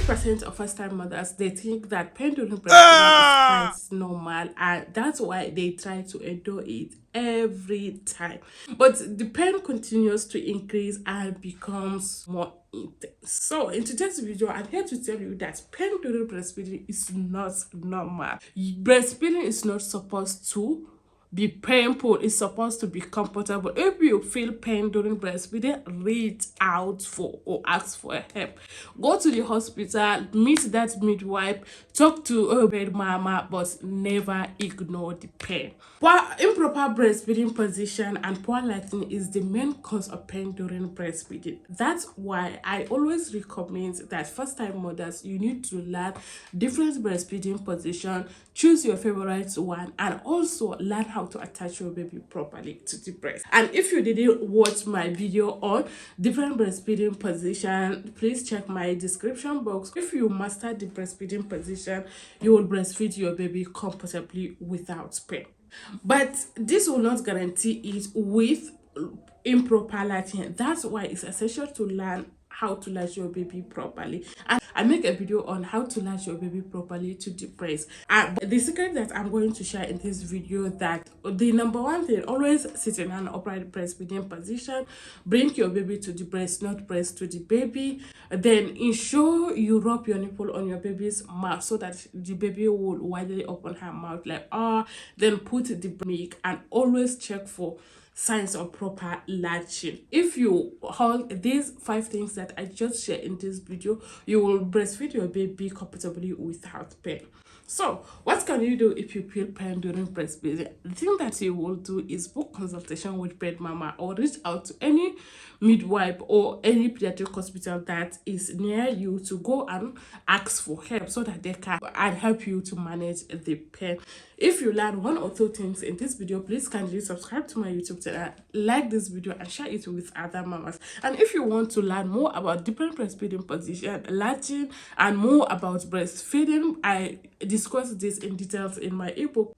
90% of first-time mothers, they think that pain during breastfeeding is quite normal, and that's why they try to endure it every time. But the pain continues to increase and becomes more intense. So in today's video, I'm here to tell you that pain during breastfeeding is not normal. Breastfeeding is not supposed to be painful. It's supposed to be comfortable. If you feel pain during breastfeeding, reach out for or ask for help. Go to the hospital, meet that midwife, talk to a birth mama, but never ignore the pain. While improper breastfeeding position and poor lighting is the main cause of pain during breastfeeding. That's why I always recommend that first time mothers, you need to learn different breastfeeding position, choose your favorite one, and also learn how to attach your baby properly to the breast. And if you didn't watch my video on different breastfeeding position, please check my description box. If you master the breastfeeding position, you will breastfeed your baby comfortably without pain. But this will not guarantee it with improper latching. That's why it's essential to learn how to latch your baby properly. And I make a video on how to latch your baby properly to the breast. And the secret that I'm going to share in this video, that the number one thing, always sit in an upright breastfeeding position. Bring your baby to the breast, not breast to the baby. Then ensure you rub your nipple on your baby's mouth so that the baby will widely open her mouth like then put the milk, and always check for signs of proper latching. If you hold these 5 things that I just shared in this video, you will breastfeed your baby comfortably without pain. So what can you do if you feel pain during breastfeeding? The thing that you will do is book consultation with birth mama, or reach out to any midwife or any pediatric hospital that is near you to go and ask for help so that they can and help you to manage the pain. If you learn 1 or 2 things in this video, please kindly subscribe to my YouTube channel, like this video, and share it with other mamas. And if you want to learn more about different breastfeeding position, latching, and more about breastfeeding, I discuss this in details in my ebook.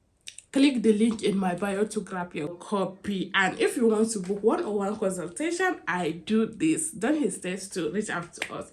Click the link in my bio to grab your copy. And if you want to book 1-on-1 consultation, I do this. Don't hesitate to reach out to us.